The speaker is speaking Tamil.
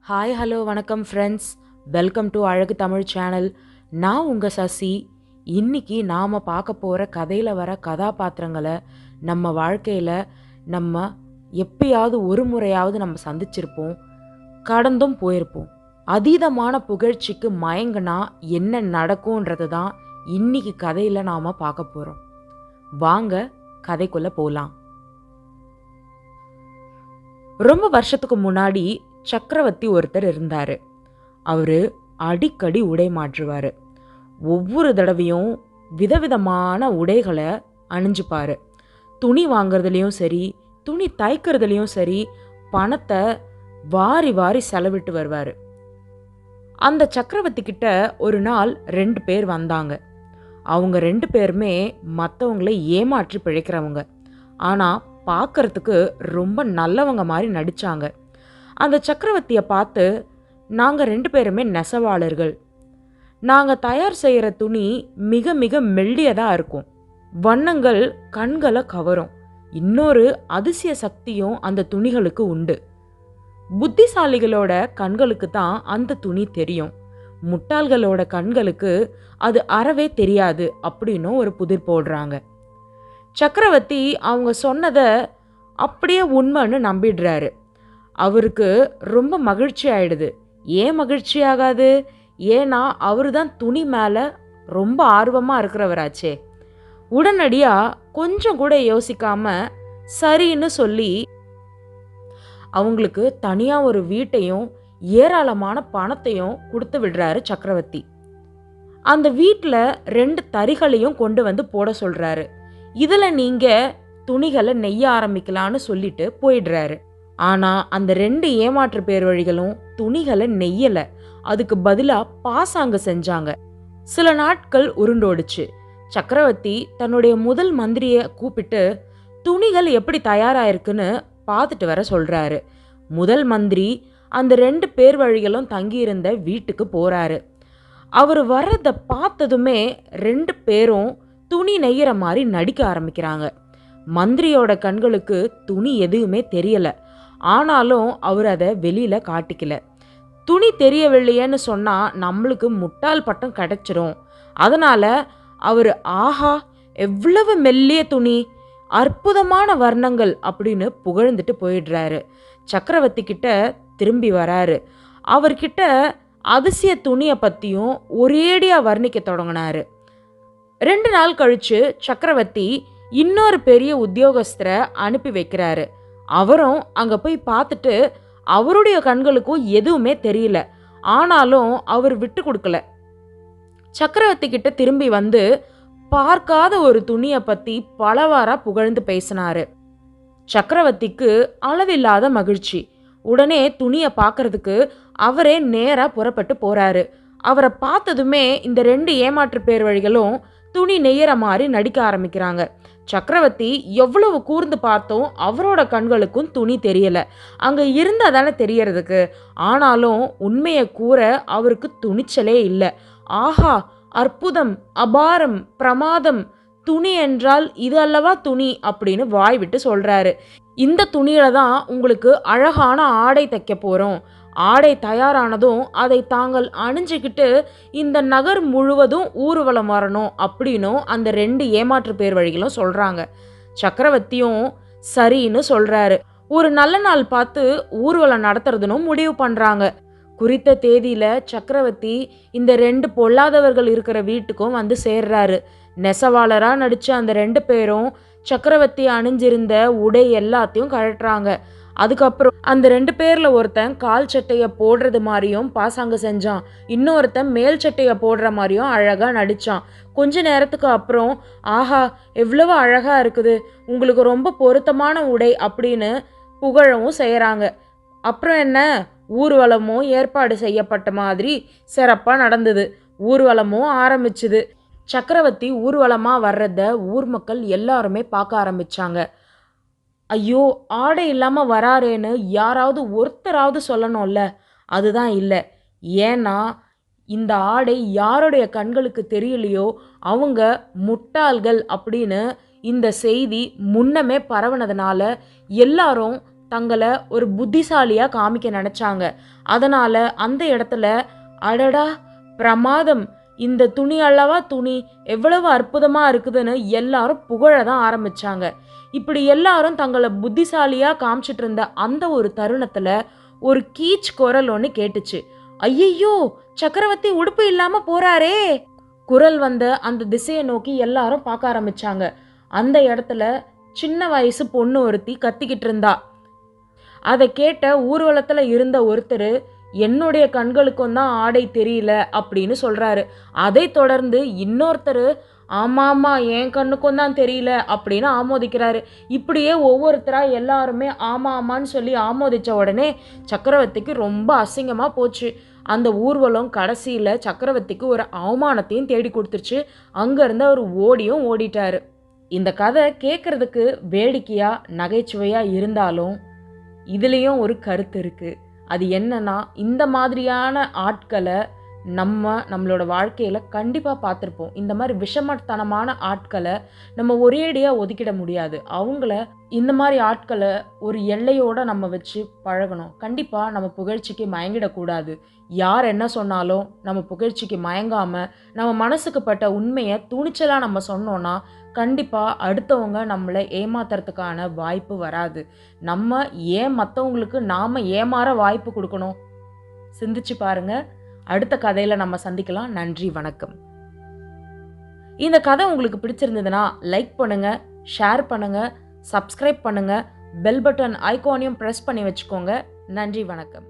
ஹாய் ஹலோ வணக்கம் ஃப்ரெண்ட்ஸ். வெல்கம் டு அழகு தமிழ் சேனல். நான் உங்கள் சசி. இன்னைக்கு நாம் பார்க்க போகிற கதையில் வர கதாபாத்திரங்களை நம்ம வாழ்க்கையில் நம்ம எப்பயாவது ஒரு முறையாவது நம்ம சந்திச்சிருப்போம், கடந்தும் போயிருப்போம். அதீதமான புகழ்ச்சிக்கு மயங்கினா என்ன நடக்கும்ன்றது தான் இன்னைக்கு கதையில் நாம் பார்க்க போகிறோம். வாங்க கதைக்குள்ளே போகலாம். ரொம்ப வருஷத்துக்கு முன்னாடி சக்கரவர்த்தி ஒருத்தர் இருந்தார். அவர் அடிக்கடி உடை மாற்றுவார். ஒவ்வொரு தடவையும் விதவிதமான உடைகளை அணிஞ்சுப்பார். துணி வாங்குறதுலேயும் சரி, துணி தைக்கிறதுலையும் சரி, பணத்தை வாரி வாரி செலவிட்டு வருவார். அந்த சக்கரவர்த்தி கிட்ட ஒரு நாள் 2 பேர் வந்தாங்க. அவங்க 2 பேருமே மற்றவங்களை ஏமாற்றி பிழைக்கிறவங்க. ஆனால் பார்க்கறதுக்கு ரொம்ப நல்லவங்க மாதிரி நடித்தாங்க. அந்த சக்கரவர்த்தியை பார்த்து, நாங்கள் 2 பேருமே நெசவாளர்கள். நாங்கள் தயார் செய்கிற துணி மிக மிக மெல்லியதாக இருக்கும். வண்ணங்கள் கண்களை கவரும். இன்னொரு அதிசய சக்தியும் அந்த துணிகளுக்கு உண்டு. புத்திசாலிகளோட கண்களுக்கு தான் அந்த துணி தெரியும். முட்டாள்களோட கண்களுக்கு அது அறவே தெரியாது அப்படின்னும் ஒரு புதிர் போடுறாங்க. சக்கரவர்த்தி அவங்க சொன்னதை அப்படியே உண்மைன்னு நம்பிடுறாரு. அவருக்கு ரொம்ப மகிழ்ச்சி ஆயிடுது. ஏன் மகிழ்ச்சி ஆகாது? ஏன்னா அவரு தான் துணி மேலே ரொம்ப ஆர்வமாக இருக்கிறவராச்சே. உடனடியாக கொஞ்சம் கூட யோசிக்காம சரின்னு சொல்லி அவங்களுக்கு தனியாக ஒரு வீட்டையும் ஏராளமான பணத்தையும் கொடுத்து விடுறாரு சக்கரவர்த்தி. அந்த வீட்டில் 2 தறிகளையும் கொண்டு வந்து போட சொல்கிறாரு. இதில் நீங்கள் துணிகளை நெய்ய ஆரம்பிக்கலான்னு சொல்லிட்டு போயிடுறாரு. ஆனால் அந்த 2 ஏமாற்று பேர் வழிகளும் துணிகளை நெய்யலை. அதுக்கு பதிலாக பாசாங்கு செஞ்சாங்க. சில நாட்கள் உருண்டோடுச்சு. சக்கரவர்த்தி தன்னுடைய முதல் மந்திரியை கூப்பிட்டு துணிகள் எப்படி தயாராயிருக்குன்னு பார்த்துட்டு வர சொல்கிறாரு. முதல் மந்திரி அந்த 2 பேர் வழிகளும் தங்கியிருந்த வீட்டுக்கு போகிறாரு. அவர் வர்றதை பார்த்ததுமே 2 பேரும் துணி நெய்கிற மாதிரி நடிக்க ஆரம்பிக்கிறாங்க. மந்திரியோட கண்களுக்கு துணி எதுவுமே தெரியலை. ஆனாலும் அவர் அதை வெளியில் காட்டிக்கல. துணி தெரியவில்லையேன்னு சொன்னால் நம்மளுக்கு முட்டாள் பட்டம் கிடைச்சிரும். அதனால் அவர் ஆஹா எவ்வளவு மெல்லிய துணி, அற்புதமான வர்ணங்கள் அப்படின்னு புகழ்ந்துட்டு போயிடுறாரு. சக்கரவர்த்தி கிட்ட திரும்பி வராரு. அவர்கிட்ட அதிசய துணியை பற்றியும் ஒரேடியாக வர்ணிக்க தொடங்கினாரு. 2 நாள் கழிச்சு சக்கரவர்த்தி இன்னொரு பெரிய உத்தியோகஸ்தரை அனுப்பி வைக்கிறாரு. அவரும் அங்கே போய் பார்த்துட்டு அவருடைய கண்களுக்கும் எதுவுமே தெரியல. ஆனாலும் அவர் விட்டு கொடுக்கல. சக்கரவர்த்தி கிட்ட திரும்பி வந்து பார்க்காத ஒரு துணியை பற்றி பலவாரா புகழ்ந்து பேசினாரு. சக்கரவர்த்திக்கு அளவில்லாத மகிழ்ச்சி. உடனே துணியை பார்க்கறதுக்கு அவரே நேராக புறப்பட்டு போறாரு. அவரை பார்த்ததுமே இந்த 2 ஏமாற்று பேர் வழிகளும் துணி நெய்யற மாதிரி நடிக்க ஆரம்பிக்கிறாங்க. சக்கரவர்த்தி எவ்வளவு கூர்ந்து பார்த்தோம், அவரோட கண்களுக்கும் துணி தெரியல. அங்கே இருந்தால் தானே தெரியறதுக்கு. ஆனாலும் உண்மையை கூற அவருக்கு துணிச்சலே இல்லை. ஆஹா அற்புதம், அபாரம், பிரமாதம், துணி என்றால் இது அல்லவா துணி அப்படின்னு வாய் விட்டு சொல்றாரு. இந்த துணியில தான் உங்களுக்கு அழகான ஆடை தைக்க போறோம். ஆடை தயாரானதும் அதை தாங்கள் அணிஞ்சுக்கிட்டு இந்த நகர் முழுவதும் ஊர்வலம் வரணும் அப்படின்னும் அந்த 2 ஏமாற்று பேர் வழிகளும் சொல்றாங்க. சக்கரவர்த்தியும் சரின்னு சொல்றாரு. ஒரு நல்ல நாள் பார்த்து ஊர்வலம் நடத்துறதுன்னு முடிவு பண்றாங்க. குறித்த தேதியில சக்கரவர்த்தி இந்த 2 பொல்லாதவர்கள் இருக்கிற வீட்டுக்கும் வந்து சேர்றாரு. நெசவாளராக நடிச்ச அந்த 2 பேரும் சக்கரவர்த்தி அணிஞ்சிருந்த உடை எல்லாத்தையும் கழட்டுறாங்க. அதுக்கப்புறம் அந்த 2 பேரில் ஒருத்தன் கால் சட்டையை போடுறது மாதிரியும் பாசாங்க செஞ்சான். இன்னொருத்தன் மேல் சட்டையை போடுற மாதிரியும் அழகாக நடித்தான். கொஞ்ச நேரத்துக்கு அப்புறம் ஆஹா எவ்வளவு அழகாக இருக்குது, உங்களுக்கு ரொம்ப பொருத்தமான உடை அப்படின்னு புகழவும் செய்கிறாங்க. அப்புறம் என்ன, ஊர்வலமும் ஏற்பாடு செய்யப்பட்ட மாதிரி சிறப்பாக நடந்தது. ஊர்வலமும் ஆரம்பிச்சுது. சக்கரவர்த்தி ஊர்வலமாக வர்றத ஊர் மக்கள் எல்லாருமே பார்க்க ஆரம்பித்தாங்க. ஐயோ ஆடை இல்லாமல் வராரேன்னு யாராவது ஒருத்தராவது சொல்லணும்ல. அதுதான் இல்லை. ஏன்னா இந்த ஆடை யாருடைய கண்களுக்கு தெரியலையோ அவங்க முட்டாள்கள் அப்படின்னு இந்த செய்தி முன்னமே பரவுனதுனால எல்லாரும் தங்களை ஒரு புத்திசாலியா காமிக்க நினைச்சாங்க. அதனால அந்த இடத்துல அடடா பிரமாதம், இந்த துணி அல்லவா துணி, எவ்வளவு அற்புதமா இருக்குதுன்னு எல்லாரும் புகழ தான் ஆரம்பிச்சாங்க. இப்படி எல்லாரும் தங்களை புத்திசாலியா காமிச்சிட்டு இருந்த அந்த ஒரு தருணத்துல ஒரு கீச் குரல் ஒன்று கேட்டுச்சு. ஐயையோ, சக்கரவர்த்தி உடுப்பு இல்லாம போறாரே! குரல் வந்த அந்த திசையை நோக்கி எல்லாரும் பார்க்க ஆரம்பிச்சாங்க. அந்த இடத்துல சின்ன வயசு பொண்ணு ஒருத்தி கத்திக்கிட்டு இருந்தா. அதை கேட்ட ஊர்வலத்துல இருந்த ஒருத்தர், என்னுடைய கண்களுக்கும் தான் ஆடை தெரியல அப்படின்னு சொல்றாரு. அதை தொடர்ந்து இன்னொருத்தர், ஆமாமா என் கண்ணுக்கும் தான் தெரியல அப்படின்னு ஆமோதிக்கிறாரு. இப்படியே ஒவ்வொருத்தரா எல்லாருமே ஆமா ஆமான்னு சொல்லி ஆமோதிச்ச உடனே சக்கரவர்த்திக்கு ரொம்ப அசிங்கமா போச்சு. அந்த ஊர்வலம் கடைசியில சக்கரவர்த்திக்கு ஒரு அவமானத்தையும் தேடி கொடுத்துருச்சு. அங்கேருந்து அவர் ஓடிட்டாரு. இந்த கதை கேட்குறதுக்கு வேடிக்கையா நகைச்சுவையா இருந்தாலும் இதுலேயும் ஒரு கருத்து இருக்குது. அது என்னன்னா, இந்த மாதிரியான ஆட்களை நம்மளோட வாழ்க்கையில் கண்டிப்பாக பார்த்துருப்போம். இந்த மாதிரி விஷமத்தனமான ஆட்களை நம்ம ஒரேடியாக ஒதுக்கிட முடியாது. அவங்கள இந்த மாதிரி ஆட்களை ஒரு எல்லையோடு நம்ம வச்சு பழகணும். கண்டிப்பாக நம்ம புகழ்ச்சிக்கு மயங்கிடக்கூடாது. யார் என்ன சொன்னாலும் நம்ம புகழ்ச்சிக்கு மயங்காமல் நம்ம மனசுக்கு பட்ட உண்மையை துணிச்சலாக நம்ம சொன்னோன்னா கண்டிப்பாக அடுத்தவங்க நம்மளை ஏமாத்துறதுக்கான வாய்ப்பு வராது. நம்ம ஏன் மற்றவங்களுக்கு நாம் ஏமாற வாய்ப்பு கொடுக்கணும்? சிந்திச்சு பாருங்க. அடுத்த கதையில் நம்ம சந்திக்கலாம். நன்றி, வணக்கம். இந்த கதை உங்களுக்கு பிடிச்சிருந்ததுன்னா லைக் பண்ணுங்க, ஷேர் பண்ணுங்க, சப்ஸ்கிரைப் பண்ணுங்க, பெல் பட்டன் ஐகானையும் ப்ரெஸ் பண்ணி வச்சுக்கோங்க. நன்றி, வணக்கம்.